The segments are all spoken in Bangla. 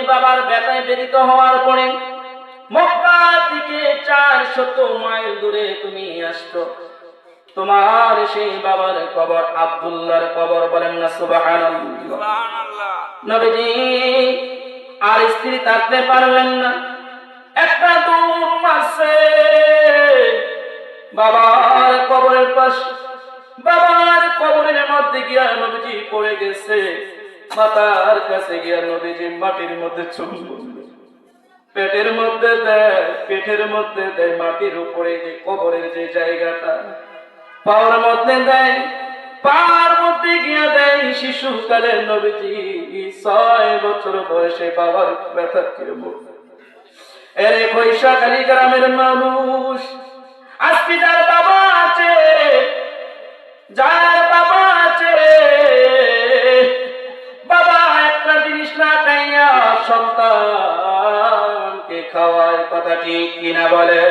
বাবার ব্যথায় ব্যথিত হওয়ার পরে মক্কা থেকে 400 মাইল দূরে তুমি আসছো, তোমার সেই বাবার কবর আব্দুল্লাহর কবর, বলেন না সুবহানাল্লাহ। নবীজি আর স্ত্রী থাকতে পারলেন না, একটা দৌড় মারছে বাবার কবরের পাশে। বাবার কবরের মধ্যে গিয়া নবীজি পড়ে গেছে, মাথার কাছে গিয়া নবীজি মাটির মধ্যে চুম্বন, পেটের মধ্যে দেয়, পেটের মধ্যে দেয়, মাটির উপরে যে কবরের যে জায়গাটা, পাওয়ার মধ্যে দেয়, পার মধ্যে গিয়া দেয়। শিশুকালে নবীজি 6 বছর বয়সে বাবার ব্যথা কে বলবে। এর কৈশাখালী গ্রামের মানুষ, আজকে যার বাবা আছে, যার বাবা আছে, বাবা একটা জিনিস না খাইয়া সন্তানকে খাওয়ায়, কথা ঠিক কিনা বলে?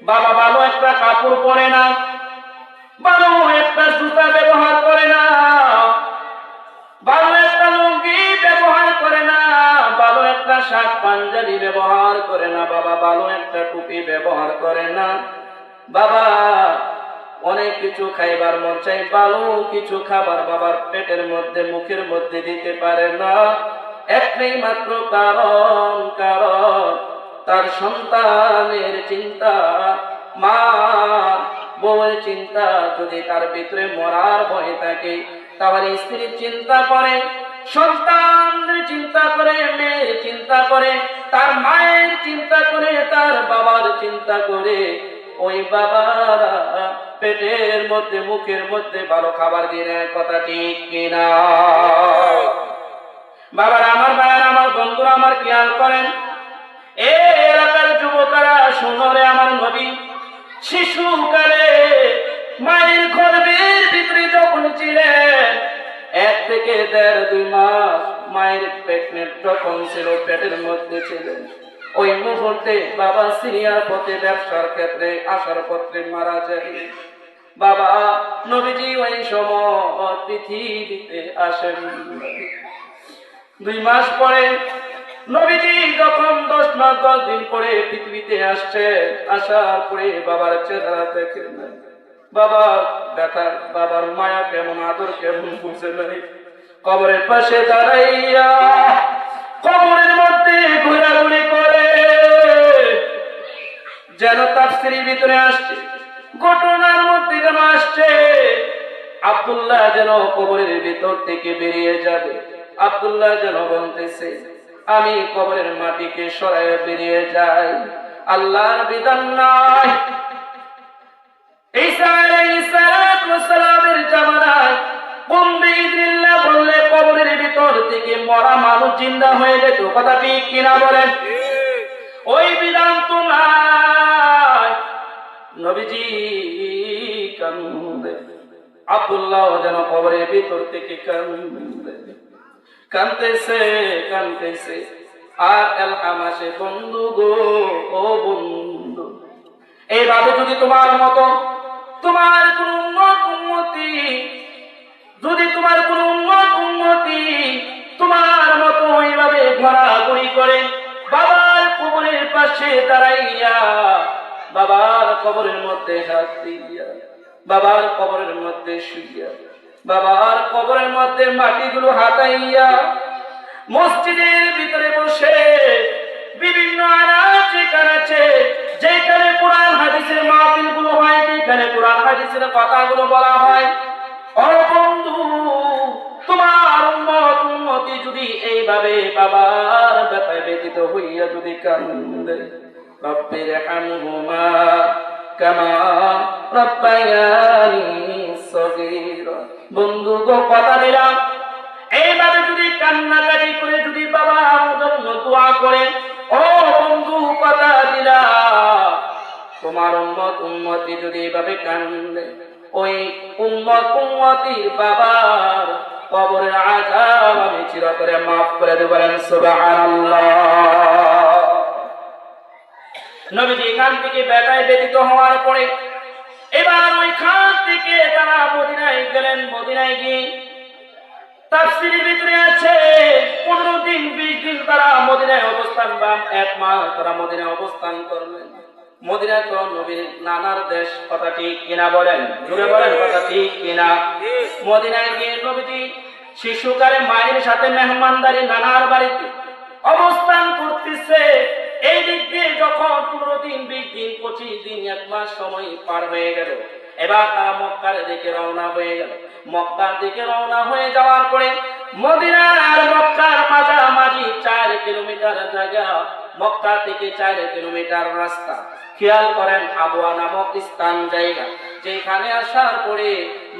বাবা ভালো একটা কাপড় পরে না, ভালো একটা জুতা ব্যবহার করে না, ভালো একটা লুঙ্গি ব্যবহার করে না, ভালো একটা শার্ট পাঞ্জাবি ব্যবহার করে না, বাবা ভালো একটা টুপি ব্যবহার করে না। বাবা অনেক কিছু খাইবার মন চাই, ভালো কিছু খাবার বাবার পেটের মধ্যে মুখের মধ্যে দিতে পারে না। একটাই মাত্র কারণ, তার সন্তানের চিন্তা, মা বউয়ের চিন্তা। যদি তার ভিতরে মরার ভয় থাকে, তাহলে স্ত্রীর চিন্তা করে, সন্তানের চিন্তা করে, মেয়ের চিন্তা করে, তার মায়ের চিন্তা করে, তার বাবার চিন্তা করে। ওই বাবারা পেটের মধ্যে মুখের মধ্যে ভালো খাবার দিয়ে, কথা ঠিক কিনা? বাবার আমার ভাইয়ের, আমার বন্ধুরা আমার খেয়াল করেন, এই এলাকার যুবকেরা শুনরে, আমার নবী শিশুকালে মায়ের গর্ভের ভিতরে যখন ছিলেন, 1 থেকে 1.5-2 মাস মায়ের প্রেগনেন্ট যখন ছিল, পেটের মধ্যে ছিলেন, ওই মুহূর্তে বাবা সিরিয়ার পথে ব্যবসার ক্ষেত্রে আসার পথে মারা যায়। বাবা নবীজি ওই সময় পৃথিবীতে আসেন। 2 মাস পরে নবীজি যখন 10 মাস 10 দিন পরে পৃথিবীতে আসছে, আসার পরে বাবার চেহারা দেখেন, বাবার ব্যথা, বাবার মায়া কেমন, আদর কেমন বুঝে নাই। কবরের পাশে দাঁড়াইয়া কবরের মধ্যে ঘোরাঘুরি করে, যেন তাফসীরের ভিতরে আসছে, ঘটনার মধ্যে যেন আসছে, আব্দুল্লাহ যেন কবরের ভিতর থেকে বেরিয়ে যাবে। আব্দুল্লাহ যেন বলতেছে, আমি কবরের মাটিকে সরাইয়া বেরিয়ে যাই, আল্লাহর বিধান নাই। ঈসা আলাইহিস সালামের জামানায় কুম বিইذনিল্লাহ বললে কবরের ভিতর থেকে মরা মানুষ জিন্দা হয়ে যেত, কথা ঠিক কিনা বলেন? ওই বিধান তো নাই। নবীজি কান্দে, আব্দুল্লাহ যেন কবরের ভিতর থেকে কান্দে, কানতেছে আর এলহামাসে, বন্ধু গো, ও বন্ধু, এইভাবে যদি তোমার মতো, তোমার কোন উম্মতি, যদি তোমার কোন উম্মতি তোমার মতো এইভাবে ঘোরাঘুরি করে, বাবার কবরের পাশে দাঁড়াইয়া, বাবার কবরের মধ্যে হাত দিয়া, বাবার কবরের মধ্যে শুইয়া, বাবার কবরের মধ্যে মাটিগুলো হাতাইয়া, মসজিদের ভিতরে বসে বিভিন্ন আনাচে কানাচে যেখানে কোরআন হাদিসের মাহফিলগুলো হয়, যেখানে কোরআন হাদিসের কথাগুলো বলা হয়, ও বন্ধু, তোমার উম্মতি যদি এইভাবে বাবার ব্যথায় ব্যথিত হইয়া যদি কান্দে, রব্বির হামহুমা কামা রব্বায়ানি সগীরা, বন্ধু গো কথা দিলাম, এইভাবে যদি কান্নাকাটি করে যদি বাবা আমার জন্য দোয়া করে, ও বন্ধু কথা দিলাম, তোমার উম্মতি যদি এইভাবে কান্দে, ওই উম্মতির বাবার কবরের আযাব আমি চিরতরে মাফ করে দেব, বলেন সুবহানাল্লাহ। নবীজি এখান থেকে ব্যথায় ব্যথিত হওয়ার পরে এবার ওইখান থেকে তারা মদিনায় গেলেন। মদিনায় গিয়ে তাফসীরের ভিতরে আছে 15 দিন দিন 20 দিন তারা মদিনায় অবস্থান বা 1 মাস তারা মদিনায় অবস্থান করলেন। মদিনা তো নবীর নানার দেশ, কথা ঠিক কিনা বলেন? জুড়ে বলেন কথা ঠিক কিনা? মদিনায় গিয়ে নবীজি শিশুকালে মায়ের সাথে মেহমানদারি নানার বাড়িতে অবস্থান করতেছে। এই দিক দিয়ে যখন 15 দিন 20 দিন 25 দিন 1 মাস সময় পার হয়ে গেল, এবার তারা মক্কার দিকে রওনা হয়ে গেল। মক্কার দিকে রওনা হয়ে যাওয়ার পরে মদিনা আর মক্কার মাঝামাঝি 4 কিলোমিটার জায়গা, মক্কা থেকে 4 কিলোমিটার রাস্তা। খেয়াল করেন, আবওয়া নামক স্থান জায়গা, যেখানে আসার পরে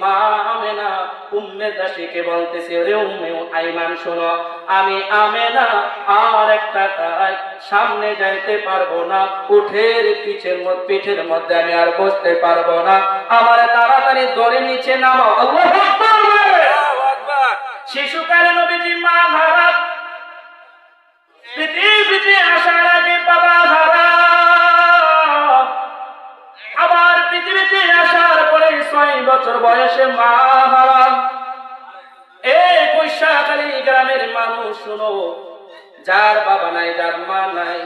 মা আমেনা উম্মে দাসীকে বলতেছে, রে উম্মে আইমান শোনো, আমি আমেনা আর একটা কাজ সামনে যাইতে পারবো না, উঠের পিঠের মধ্যে আমি আর বসতে পারবো না, আমার তাড়াতাড়ি ধরে নিচে নামাও। আল্লাহু আকবার। শিশুকালে নবীজি মা হারা, পৃথিবীতে আসার আগে বাবা হারা, আবার পৃথিবীতে আসার পরে 6 বছর বয়সে মা হারা। এই কৈশাখালী গ্রামের মানুষ শুনো, যার বাবা নাই, যার মা নাই,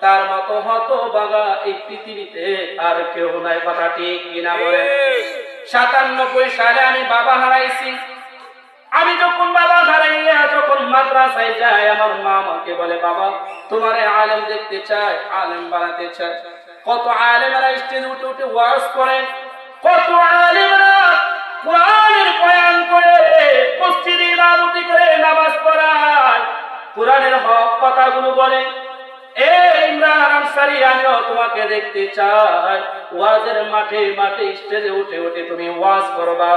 তার মতো হতভাগা এই পৃথিবীতে আর কেউ নাই, কথা ঠিক কিনা বলে? 97 সালে আমি বাবা হারাইছি। আমি যখন বাবা হারাইয়া যখন মাদ্রাসায় যাই, আমার মা আমাকে বলে, বাবা তোমারে আলেম দেখতে চাই, আলেম বানাতে চাই। কত আলেমরা স্টেজে উঠে উঠে ওয়াজ করেন, কত আলেমরা কোরআনের বয়ান করে, মসজিদে ইমামতি করে, নামাজ পড়ায়, কোরআনের হক কথাগুলো বলে। এই ইমরান আনসারী, আমিও তোমাকে দেখতে চাই, ওয়াজের মাঠে মাঠে স্টেজে উঠে উঠে তুমি ওয়াজ করবা।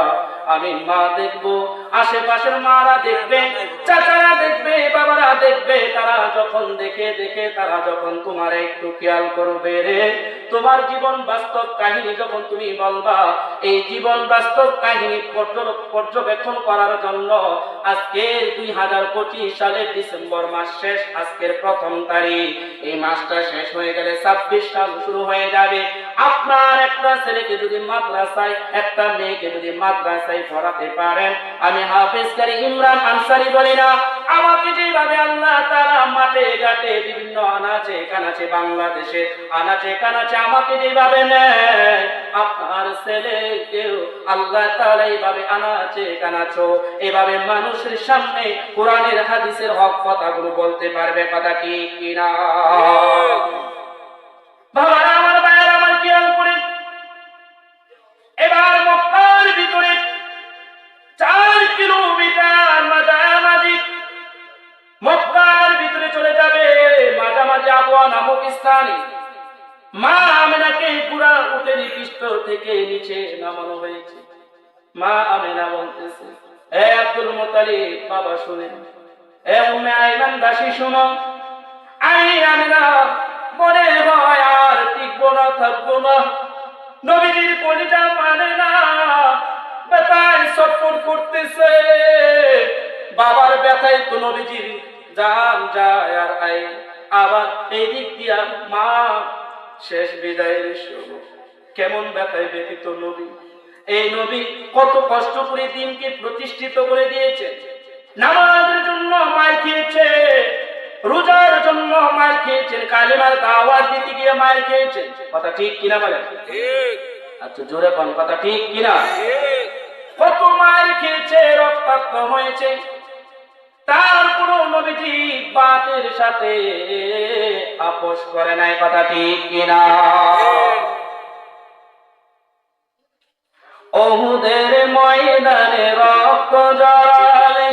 আমি মা দেখবো, আশেপাশের মারা দেখবে, চাচারা দেখবে, বাবারা দেখবে, তারা যখন দেখে দেখে তারা যখন তোমার একটু খেয়াল করবে রে, তোমার জীবন বাস্তব কাহিনী যখন তুমি বলবা, এই জীবন বাস্তব কাহিনী পর্যবেক্ষণ করার জন্য আজকে 2025 সালের ডিসেম্বর মাস শেষ, আজকের 1 তারিখ, এই মাসটা শেষ হয়ে গেলে 26 সাল শুরু হয়ে যাবে। আপনার একটা ছেলেকে যদি মাদ্রাসায়, একটা মেয়েকে যদি মাদ্রাসায় পড়াতে পারেন, আমি হাফেজ কারি ইমরান আনসারী বলি না, আমাকে যেভাবে আল্লাহ তাআলা মাঠে ঘাটে বিভিন্ন আনাচে কানাচে, বাংলাদেশে আনাচে কানাচে আমাকে যেভাবে নেয়, আপনার ছেলেকেও আল্লাহ তাআলা এইভাবে আনাচে কানাচো এভাবে মানুষের সামনে কোরআনের হাদিসের হক কথাগুলো বলতে পারবে, কথা কি কিনা? বাবারা আমার, ভাইয়েরা আমার, খেয়াল করে এবার মক্কার ভিতরে 4 কিলোমিটার মাঝামাঝি মক্কার ভিতরে চলে যাবে, মাঝামাঝি আবওয়া নামক স্থানে মা আমেনাকে পুরা উটের পৃষ্ঠ থেকে নিচে নামানো হয়েছে। মা আমেনা বলতেছে, এ আব্দুল মুত্তালিব বাবা শুনেন, এ উম্মে আইমান দাসী শুনো, আমি আমেনা মনে হয় আর টিকবো না, থাকবো না, নবীজির কলিজা মানে না, ব্যথায় ছটফট করতেছে, বাবার ব্যথায় তো নবীজির জান যায় আর আয়, আবার এই দিক দিয়া মা শেষ বিদায়ের সময় কেমন ব্যথায় ব্যথিত নবী। এই নবী কত কষ্ট করে দিনকে প্রতিষ্ঠিত করে দিয়েছে, নামাজের জন্য মার খেয়েছে, রোজার জন্য মার খেয়েছেন, কালিমার দাওয়াত দিতে গিয়ে মার খেয়েছেন, কথা ঠিক কিনা বলেন? ঠিক। আচ্ছা জোরে কোন কথা ঠিক কিনা? ঠিক। কত মার খেয়েছে, রক্তাক্ত হয়েছে, তারপরও নবীজি বাতের সাথে আপোষ করে নাই, কথা ঠিক কিনা? ওহুদের ময়দানে রক্ত জড়ালে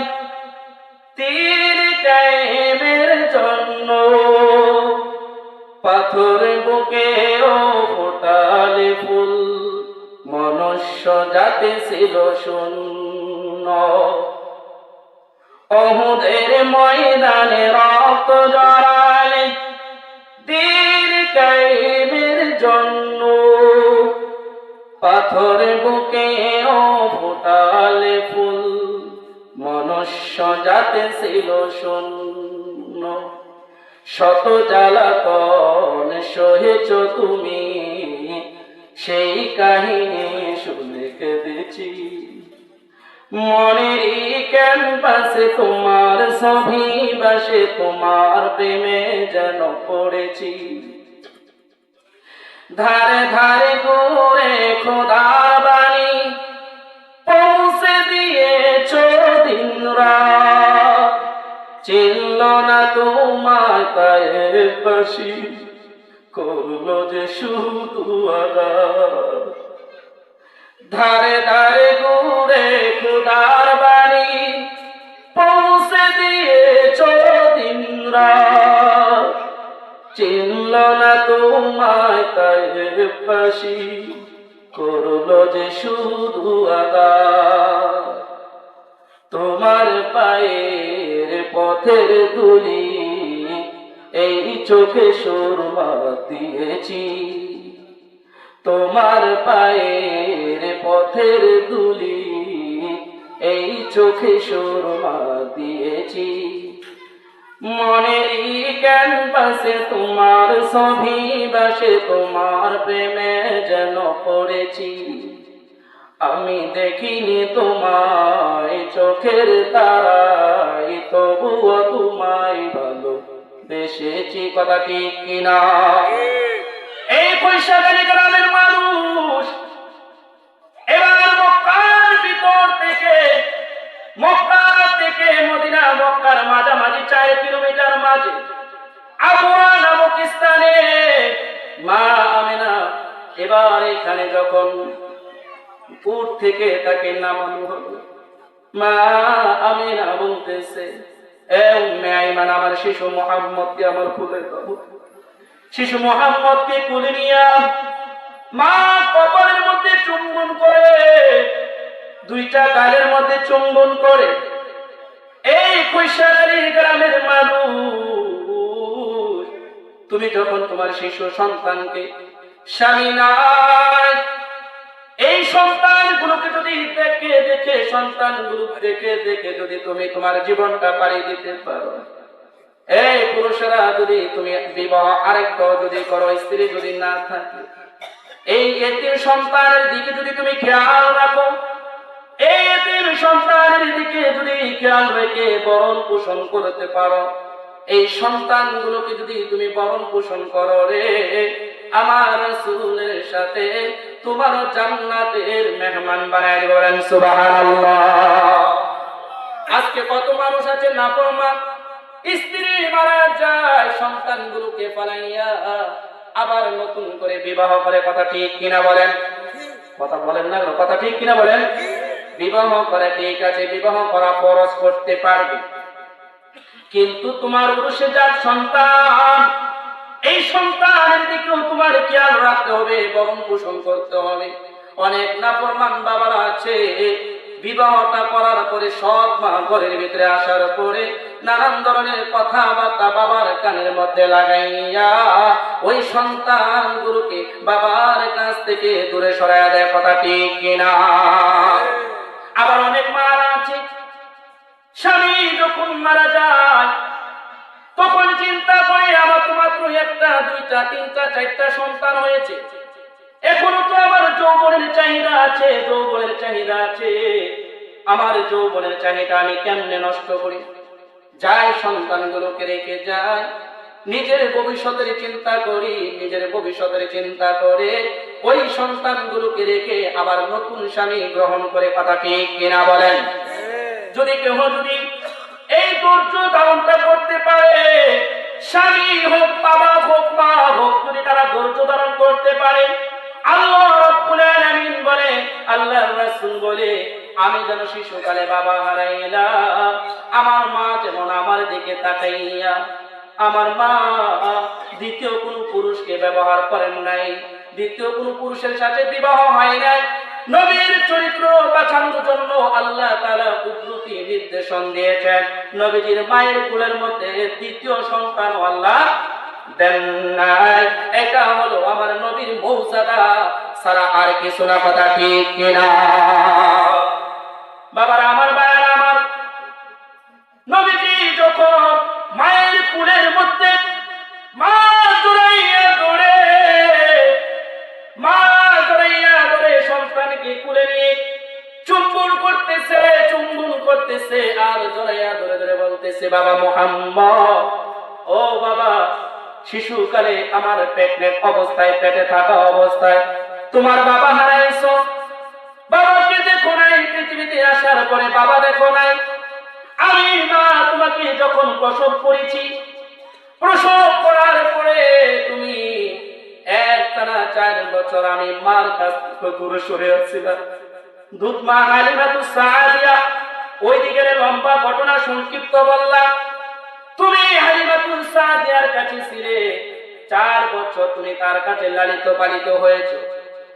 তীর টাইমের জন্য, পাথর বুকে ও ফোটালে ফুল, মনুষ্য জাতি ছিল শূন্য। ওহুদের ময়দানে রক্ত জড়ালে তীর টাইমের জন্য, পাথর বুকে ও ফোটালে ফুল, মনুষ্য জাতি ছিল শূন্য। শত জ্বালাতন সহেছ তুমি, সেই কাহিনী শুনে কেঁদেছি, মনেরই ক্যানভাসে তোমার ছবি বাসে, তোমার প্রেমে যেন পড়েছি। ধারে ধারে ঘুরে খোদার বাণী পৌঁছে দিয়েছ দিন রাত, চিনল না তোমার পায়ের বাসি, করলো যে শুধু আঘাত। ধারে ধারে ঘুরে খোদার বাণী পৌঁছে দিয়েছ দিন রাত, চিনল না তোমায় তায়ের ফাঁসি, করলো যে শুধু আঘাত। তোমার পায়ের পথের ধুলি এই চোখে সুরমা দিয়েছি, তোমার পায়ের পথের ধুলি এই চোখে সুরমা দিয়েছি। মনেরই ক্যানভাসে তোমার ছবি বাসে, তোমার প্রেমে যেন পড়েছি। আমি দেখিনি তোমায় চোখের তারায়, তবুও তোমায় ভালো বেসেছি। কথা ঠিক কিনা? এই বৈশাখালী গ্রামের মানুষ এবার মক্কার ভিতর থেকে, মক্কা থেকে মদিনা, মক্কার মাঝামাঝি 4 কিলোমিটার মাঝে আবওয়া নামক স্থানে মা আমেনা এবার এখানে যখন উট থেকে তাকে নামানো হলো, মা আমেনা বলতেছে, এ উম্মে আইমান, আমার শিশু মুহাম্মদকে আমার কোলে দাও। শিশু মুহাম্মদকে কোলে নিয়া মা কপালের মধ্যে চুম্বন করে, 2টা গালের মধ্যে চুম্বন করে। এই কৈশালী গ্রামের মানুষ, তুমি যখন তোমার শিশু সন্তানকে, স্বামী নাই, এই সন্তানগুলোকে যদি দেখে দেখে, সন্তানগুলো দেখে দেখে যদি তুমি তোমার জীবনটা পাড়ি দিতে পারো, এই পুরুষেরা যদি তুমি বিবাহ আরেকটা যদি করো, স্ত্রী যদি না থাকে, এই এতিম সন্তানের দিকে যদি তুমি খেয়াল রাখো, এই এতিম সন্তানের দিকে যদি খেয়াল রেখে বরণ পোষণ করতে পারো, এই সন্তানগুলোকে যদি তুমি বরণ পোষণ করো রে, আমার রাসূলের সাথে তোমার জান্নাতের মেহমান বানায় দিবেন। সুবহানাল্লাহ। আজকে কত মানুষ আছে নাফরমান, স্ত্রী মারা যায়, সন্তানগুলোকে পালাইয়া আবার নতুন করে বিবাহ করে। কথা ঠিক কিনা বলেন? কথা বলেন না, কথা ঠিক কিনা বলেন? বিবাহ করে, ঠিক আছে, বিবাহ করা ফরজ করতে পারবে, কিন্তু তোমার উরুসে যার সন্তান, এই সন্তানের দিকেও তোমার খেয়াল রাখতে হবে, বরণ পোষণ করতে হবে। অনেক নাফরমান বাবারা আছে, বিবাহটা করার পরে সৎ মা ঘরের ভিতরে আসার পরে নানান ধরনের কথাবার্তা বাবার কানের মধ্যে লাগাইয়া ওই সন্তানগুলোকে বাবার কাছ থেকে দূরে সরাইয়া দেয়। কথা ঠিক কিনা? আবার অনেক মারা আছে, স্বামী যখন মারা যায় তখন চিন্তা করে আমার তো মাত্র 1টা 2টা 3টা 4টা সন্তান হয়েছে, এখনো তো আমার যৌবনের চাহিদা আছে, যৌবনের চাহিদা আছে, আমার যৌবনের চাহিদা আমি কেমনে নষ্ট করি? যাই সন্তানগুলোকে রেখে যায়, নিজের ভবিষ্যতের চিন্তা করি, নিজের ভবিষ্যতের চিন্তা করে ওই সন্তানগুলোকে রেখে আবার নতুন স্বামী গ্রহণ করে। কথা ঠিক কিনা বলেন? যদি কেউ যদি এই ধৈর্য ধারণটা করতে পারে, স্বামী হোক, বাবা হোক, মা হোক, যদি তারা ধৈর্য ধারণ করতে পারে, আল্লাহ রাব্বুল আলামিন বলে, আল্লাহর রাসূল বলে, আমি যেন শিশুকালে বাবা হারাইলাম, আমার মা যেমন আমার দিকে তাকাইয়া, আমার মা দ্বিতীয় কোন পুরুষকে ব্যবহার করেন নাই, দ্বিতীয় কোন পুরুষের সাথে বিবাহ হয় নাই, নবীর চরিত্র বাঁচানোর জন্য আল্লাহ তাআলা কুদরতি নির্দেশন দিয়েছেন। নবীজির মায়ের কোলের মধ্যে দ্বিতীয় সন্তান আল্লাহ দেন নাই। এটা হলো আমার নবীর মৌজাদা সারা আর কিছু না। কথা ঠিক কিনা? বাবারা আমার, ভাইয়ারা আমার, নবীজি যখন মায়ের কোলের মধ্যে মা জড়াইয়া ধরে, মা জড়াইয়া ধরে সন্তানকে কোলে নিয়ে চুম্বন করতেছে, গাল জড়াইয়া ধরে ধরে বলতেছে, বাবা মুহাম্মদ, ও বাবা, শিশুকালে আমার প্রেগনেন্ট অবস্থায়, পেটে থাকা অবস্থায় তোমার বাবা হারাইছো। বাবাকে দেখো নাই, পৃথিবীতে আসার পরে বাবা দেখো নাই। আমি মা তোমাকে যখন প্রসব করেছি, প্রসব করার পরে তুমি একটানা 4 বছর আমি মার কাছ থেকে দূরে সরে আসছিলাম। দুধ মা হালিমাতুস সাদিয়া, ওই দিকের লম্বা ঘটনা সংক্ষিপ্ত বললাম। তুমি হালিমাতুস সাদিয়ার কাছে ছিলে 4 বছর, তুমি তার কাছে লালিত পালিত হয়েছো।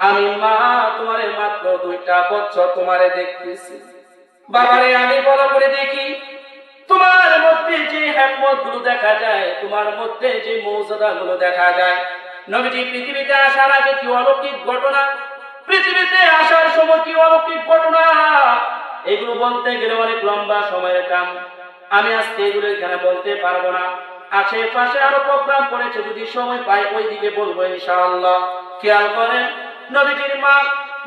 আমি মা তোমারে মাত্র 2টা বছর তোমারে দেখতেছি। বাবারে আমি বড় করে দেখি, তোমার মধ্যে যে হিকমত গুলো দেখা যায়, তোমার মধ্যে যে মৌজুদা গুলো দেখা যায়। নবীজি পৃথিবীতে আসার আগে কি অলৌকিক ঘটনা, পৃথিবীতে আসার সময় কি অলৌকিক ঘটনা, এগুলো বলতে গেলে অনেক লম্বা সময়ের কাম। আমি আজকে এগুলো এখানে বলতে পারবো না। আশেপাশে আরো প্রোগ্রাম করেছে, যদি সময় পাই ওই দিকে বলবো ইনশাআল্লাহ। খেয়াল করেন, নবীজির মা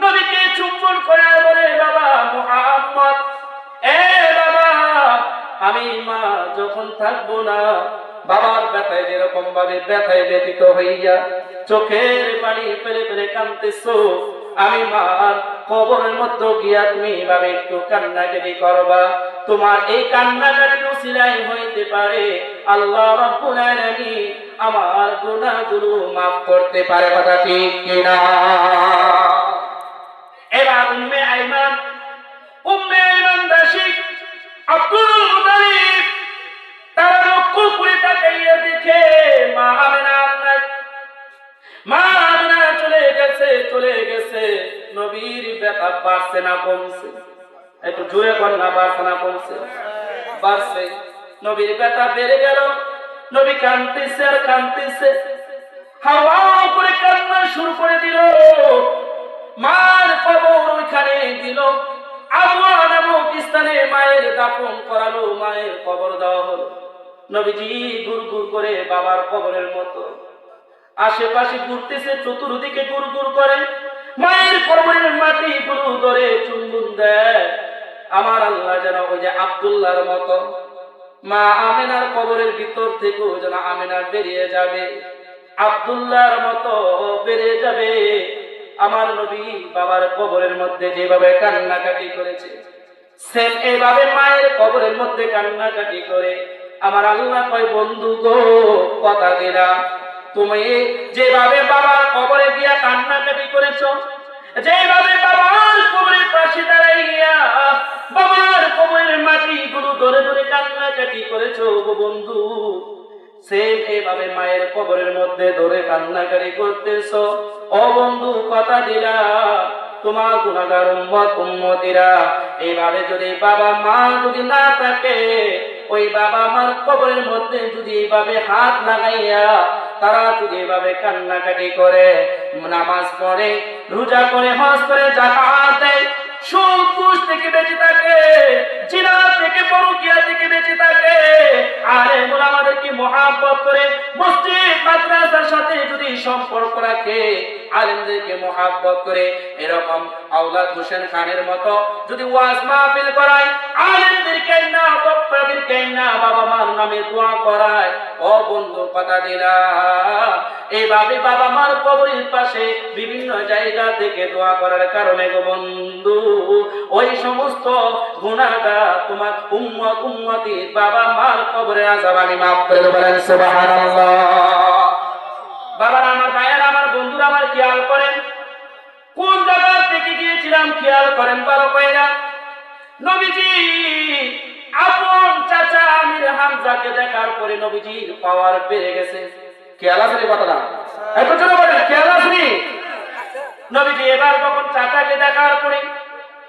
নবীকে চুম্বন করে বলে, বাবা মুহাম্মদ, এ বাবা, আমি মা যখন থাকবো না, বাবার ব্যথায় যেরকম ভাবে ব্যথায় ব্যতীত হইয়া চোখের পানি ফেলে ফেলে কাঁদতেছো, আমি মার কবরের মধ্যে গিয়া তুমি ভাবে একটু কান্নাকাটি করবা। তোমার এই কান্নাকাটি উসিলাই হইতে পারে আল্লাহ রাব্বুল আলামিন আমার গুনাহগুলো মাফ করতে পারে। কথা ঠিক কিনা? এবার উম্মে আইমান দাসী আব্দুল মুতালিব তারা লক্ষ্য করে তাকাইয়া দেখে মা আমেনা নাই। মা আমেনা চলে গেছে। নবীর ব্যথা বাড়ছে না কমছে? একটু জোরে বলেন না, বাড়ছে না কমছে? বাড়ছে। নবীর ব্যথা বেড়ে গেল। নবী কাঁদতেছে আর কাঁদতেছে, হাওয়া করে কান্না শুরু করে দিল। মার কবর ওইখানে দিল, আবওয়া নামক স্থানে মায়ের দাফন করালো, মায়ের কবর দেওয়া হলো। নবীজি গুড়গুড় করে বাবার কবরের মতো আশেপাশে ঘুরতেছে, চতুর্দিকে গুড়গুড় করে মায়ের কবরের মাটি গুলো ধরে চুম্বন দেয়। আমার আল্লাহ যেন ওই যে আব্দুল্লাহর মতো মা আমেনার কবরের ভিতর থেকেও যেন আমেনা বেরিয়ে যাবে, আব্দুল্লাহর মতো বেরিয়ে যাবে। আমার নবী বাবার কবরের মধ্যে যেভাবে কান্নাকাটি করেছে, সেম এইভাবে মায়ের কবরের মধ্যে কান্নাকাটি করে আমার আল্লাহ কয়, বন্ধু গো, কথা দিলাম, তুমি যেভাবে বাবার কবরে গিয়া কান্নাকাটি করেছো, যেভাবে বাবার কবরের পাশে দাঁড়াই গিয়া বাবার কবরের মাটি গুলো ধরে ধরে কান্নাকাটি করেছো গো বন্ধু, সেম এইভাবে মায়ের কবরের মধ্যে ধরে কান্নাকাটি করতেছো। ও বন্ধু, কথা দিলা, তোমার গুনাহগার উম্মতিরা এইভাবে যদি বাবা মা যদি না থাকে, ওই বাবা মার কবরের মধ্যে যদি এইভাবে হাত লাগাইয়া তারা যদি এইভাবে কান্নাকাটি করে, নামাজ পড়ে, রোজা করে, হজ করে, যাকাত দেয়, সুদ ঘুষ থেকে বেঁচে থাকে, জিনা থেকে, পরকীয়া থেকে বেঁচে থাকে, আর এগুলো আমাদেরকে মহব্বত করে মসজিদ মাদ্রাসার সাথে যদি সম্পর্ক রাখে, আলেমদেরকে মহব্বত করে, এরকম আওলাদ হোসেন খানের মতো যদি ওয়াজ মাহফিল করায়, আলেমদেরকে না, বক্তাদেরকে না, বাবা মার নামে দোয়া করায়, ও বন্ধু, কথা দিলাম, এইভাবে বাবা মার কবরের পাশে বিভিন্ন জায়গা থেকে দোয়া করার কারণে গো বন্ধু, ওই সমস্ত গুনাহগার তোমার উম্মতি বাবা মার কবরে আযাব আমি মাফ করে দেব। বলেন সুবহানাল্লাহ। বাবারা আমার, ভাইয়ারা আমার, বন্ধুরা আমার, খেয়াল করেন কোন জায়গা থেকে গিয়েছিলাম, খেয়াল করেন ভালো কইরা। নবীজি আপন চাচা আমির হামজাকে দেখার পরে নবীজির পাওয়ার বেড়ে গেছে। খেয়াল আছে নি কথাটা? একটু জোরে বলেন, খেয়াল আছে নি? নবীজি এবার যখন চাচাকে দেখার পরে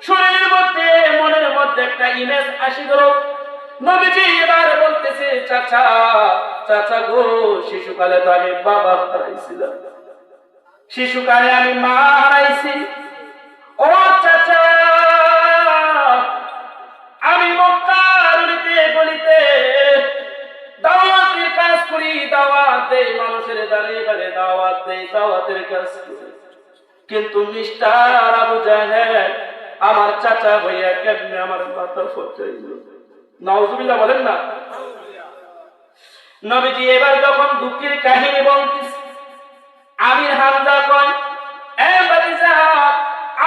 শরীরের মধ্যে, মনের মধ্যে একটা ইমেজ আসি গেল। নবীজি এবার বলতেছে, চাচা, চাচা গো, শিশুকালে তো আমি বাবা হারাইছিলাম, শিশুকালে আমি মা হারাইছি। ও চাচা, আমি মক্কার গলিতে দাওয়াতের কাজ করি, দাওয়াত দেই, মানুষের দাঁড়িয়ে দাঁড়িয়ে দাওয়াত দেই, দাওয়াতের কাজ করি, কিন্তু মিস্টার আবু জাহেল আমার চাচা ভাইয়া কেমনে আমার মাথা ফটাইল। নাউজুবিল্লাহ বলেন না। নবীজি এবার যখন দুঃখের কাহিনী বলতেছে, আমির হামজা কয়, এ ভাতিজা,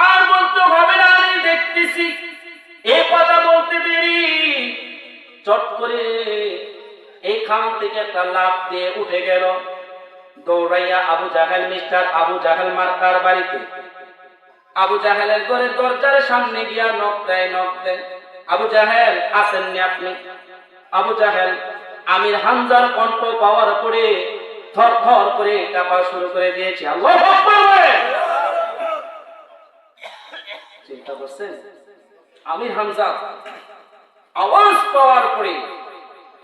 আর বলতে হবে না, আমি দেখতেছি। এই কথা বলতে দেরি, চট করে এইখান থেকে একটা লাফ দিয়ে উঠে গেল, দৌড়াইয়া আবু জাহেল, মিস্টার আবু জাহেল মার্কার বাড়িতে। আবু জাহেলের ঘরের দরজার সামনে গিয়া নক দেয়। আবু জাহেল, আসেননি আপনি? আবু জাহেল আমির হামজার কণ্ঠ পাওয়ার পরে থর থর করে কাঁপা শুরু করে দিয়েছে। আল্লাহু আকবার! চিন্তা করছেন, আমির হামজা আওয়াজ পাওয়ার পরে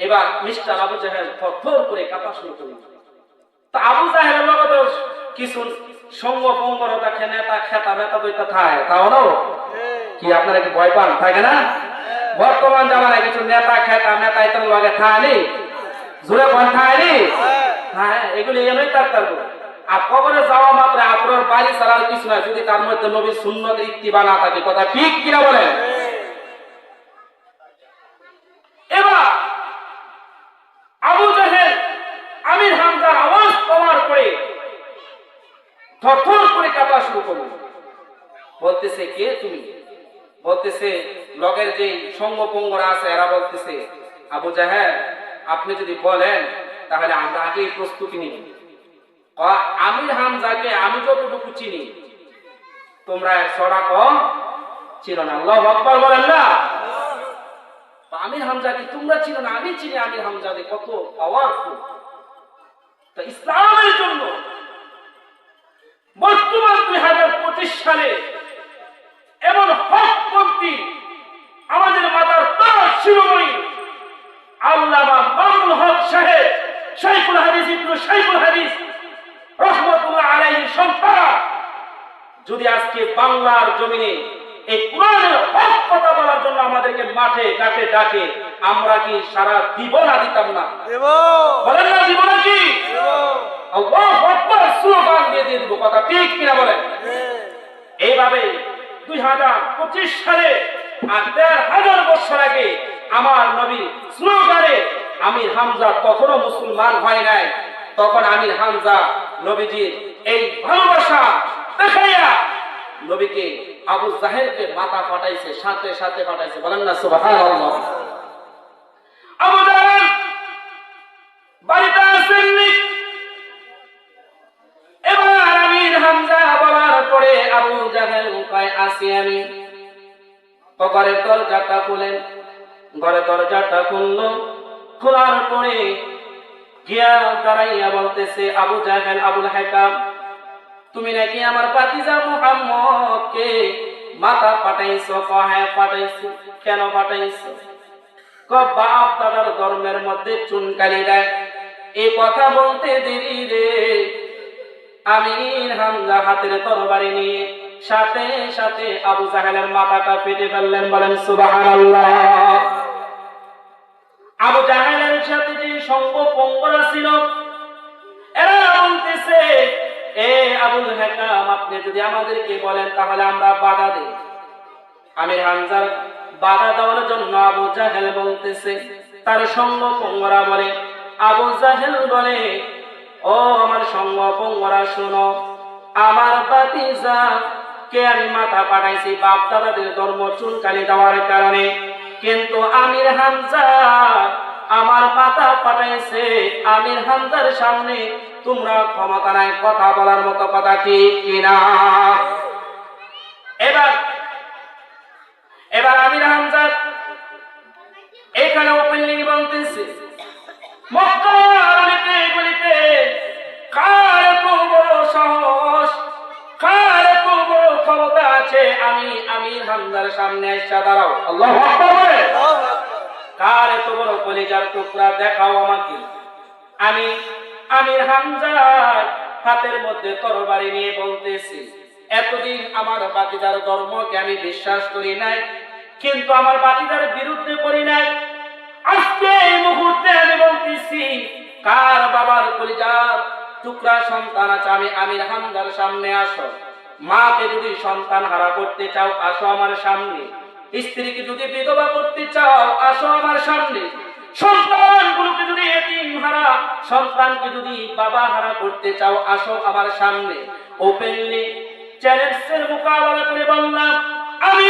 এবার মিস্টার আবু জাহেল থর থর করে কাঁপা শুরু করে। তা আবু জাহেলের লগত কিছু সঙ্গ পঙ্গরতা নেতা খেতা বেতা বইতা থাকে, তাও না কি? আপনারা কি ভয় পান? থাকে না? বর্তমান জামানায় কিছু নেতা খেতা নেতা ইতার লগে থানি, জোরে কোন থানি? হ্যাঁ, এগুলি এনেই তার আর কবরে যাওয়া মাত্র আপনার বাড়ি ছাড়ার কিছু না, যদি তার মধ্যে নবীর সুন্নত ইত্তিবা না থাকে। কথা ঠিক কিনা বলেন? এবার আবু জাহেল আমির হামজার আওয়াজ পাওয়ার পরে থরথর করে কাঁপা শুরু করল। বলতেছে, কে তুমি? বলতেছে লগের যে সঙ্গপঙ্গরা আছে এরা বলতেছে, আবু জাহেল আপনি যদি বলেন তাহলে আমরা আগেই প্রস্তুতি নিব। আমির হামজাকে আমি যতটুকু চিনি তোমরা ছড়া কম চিনো না। আল্লাহু আকবার বলেন না। আমির হামজাকে তোমরা চিনো না, আমি চিনি আমির হামজাকে কত পাওয়ারফুল। তা ইসলামের জন্য বর্তমান 2025 সালে এমন হকপন্থী আমাদের মাতার তার শিরোমণি আল্লামা মামুনুল হক সাহেব, শাইখুল হাদিস ইবনে শাইখুল হাদিস রাহমাতুল্লাহ আলাইহির সন্তান যদি আজকে বাংলার জমিনে এই কোরআনের হক কথা বলার জন্য আমাদেরকে মাঠে ঘাটে ডাকে, আমরা কি সারা দিব না দিতাম না? দেব। বলেন না দিব নাকি? দেব। আল্লাহু আকবার স্লোগান দিয়ে দিব। কথা ঠিক কিনা বলেন? এইভাবে 2025 সালে আর 1,500 বছর আগে আমার নবী স্লোগানে আমির হামজা কখনো মুসলমান হয় নাই। তখন আমির হামজা নবীজির এই ভালোবাসা দেখাইয়া নবীকে আবু জাহেলকে মাথা ফাটাইছে, সাথে সাথে ফাটাইছে। বলেন না সুবহানাল্লাহ। আবু জাহেল বাড়িতে আসেননি। এবার আমির হামজা বলার পরে আবু জাহেল কয়, আসি আমি। ঘরের দরজাটা খুলেন। ঘরের দরজাটা খুলল। খোলার পরে গিয়া দাঁড়াইয়া বলতেছে, আবু জাহেল, আবুল হাকাম, তুমি নাকি আমার ভাতিজা মুহাম্মদকে মাথা ফাটাইছো? হ্যাঁ পাঠাইছি। কেন পাঠাইছো? বাপ দাদার ধর্মের মধ্যে চুনকালি দেয়। এই কথা বলতে দেরি রে আমির হামজা হাতের তরবারি নিয়ে সাথে সাথে আবু জাহেলের মাথাটা পেটে ফেললেন। বলেন সুবহানাল্লাহ। আবু জাহেলের সাথে যে সঙ্গ পঙ্গরা ছিল এরা বলতেছে, এ আবুল হাকাম, আপনি যদি আমাদেরকে বলেন তাহলে আমরা বাধা দেই। আমির হামজার বাধা দেওয়ার জন্য আবু জাহেল বলতেছে, তার সঙ্গ পঙ্গরা বলে, আবু জাহেল বলে, ও আমার সঙ্গ পঙ্গরা শোনো, আমার ভাতিজা কে আমি মাথা পাঠাইছি বাপ দাদাদের ধর্ম চুনকালি দেওয়ার কারণে, কিন্তু আমির হামজা আমার মাথা পাঠাইছে আমির হামজার সামনে তোমরা ক্ষমতা নাই কথা বলার মতো। কথা ঠিক কিনা? এবার আমির হামজা এখানে ওপেনলি বলতেছে, মক্কার গলিতে কার এত বড় সাহস, কার এত বড় ক্ষমতা আছে আমি আমির হামজার সামনে এসে দাঁড়াও? আল্লাহু আকবার। কার এত বড় কলিজার টুকরা দেখাও আমাকে। আমি আমির হামজা হাতের মধ্যে তরবারি নিয়ে বলতেছি, এতদিন আমার ভাতিজার ধর্মকে আমি বিশ্বাস করি নাই, কিন্তু আমার ভাতিজার বিরুদ্ধে করি নাই। আজকে এই মুহূর্তে আমি বলতেছি, কার বাবার কলিজার টুকরা সন্তান আছে আমি আমির হামজার সামনে আসো। মাকে যদি সন্তান হারা করতে চাও আসো আমার সামনে, স্ত্রীকে যদি বিধবা করতে চাও আসো আমার সামনে, সন্তানগুলোকে যদি এতিম হারা, সন্তানকে যদি বাবা হারা করতে চাও আসো আমার সামনে। ওপেনলি চ্যালেঞ্জের মোকাবেলা করে বললাম, আমি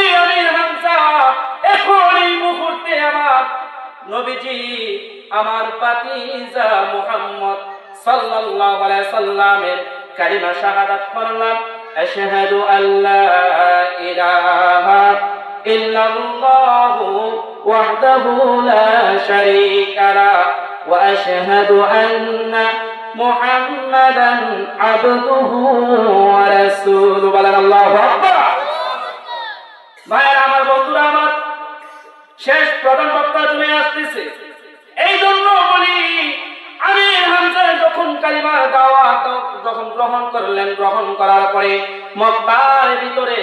হামজা এখন এই মুহূর্তে আমার নবীজি আমার ভাতিজা মুহাম্মদ সাল্লাল্লাহু আলাইহি সাল্লামের কালিমা শাহাদাত করলাম, আশহাদু আল্লা ইলাহা ইল্লাল্লাহু ওয়াহদাহু লা শারীকা লাহু ওয়া আশহাদু আন্না মুহাম্মাদান আবদুহু ওয়া রাসূলুহু। আল্লাহু আকবার। ভাইরা আমার, বন্ধুরা আমার, শেষ প্রধান বক্তা চলে আসতেছে। এই জন্য বলি, আমি হামজা যখন কালিমার দাওয়াত যখন গ্রহণ করলেন, গ্রহণ করার পরে মক্কার ভিতরে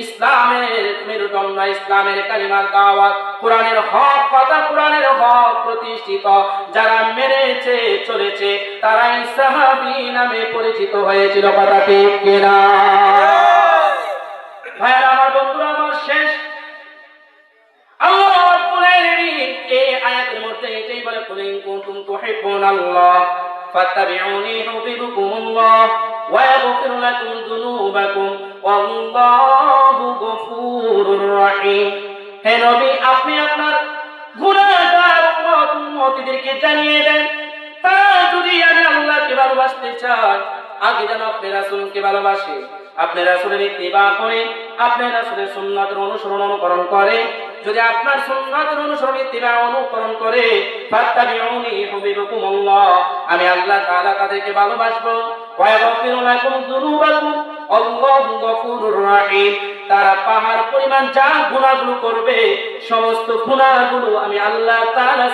ইসলামের মেরুদণ্ড, ইসলামের কালিমার দাওয়াত, কোরআনের হক কথা, কোরআনের হক প্রতিষ্ঠিত যারা মেনেছে চলেছে তারাই সাহাবী নামে পরিচিত হয়েছিল। কথা ঠিক কিনা? ভাইরা আমার, বন্ধুরা আমার, শেষ আল্লাহ এই আয়াতের মধ্যে এটাই বলে, কুল ইন কুনতুম তুহিব্বুনাল্লাহ ফাত্তাবিউনি ইউহিব্বুকুমুল্লাহ ওয়া ইয়াগফির লাকুম যুনুবাকুম ওয়াল্লাহু গফুরুর রহিম। হে নবী, আপনি আপনার গুনাহগার উম্মতদেরকে জানিয়ে দেন, তারা যদি আমি আল্লাহকে ভালোবাসতে চায়, আগে যেন আপনি রাসূলকে ভালোবাসে, আপনি রাসূলের ইত্তিবা করে, আপনি রাসূলের সুন্নাতের অনুসরণ অনুকরণ করে, যদি আপনার সুন্নাতের অনুসরণ ইত্তিবা অনুকরণ করে, ফাত্তাবিউনি ইউহিব্বুকুমুল্লাহ, আমি আল্লাহ তাআলা তাদেরকে ভালোবাসবো, ওয়া ইয়াগফিরু লাকুম যুনুবাকুম আল্লাহু গফুরুর রহিম। তারা পাহাড় পরিমাণ যা গুনাহগুলো করবে, সমস্ত গুনাহগুলো আমি আল্লাহ তাআলা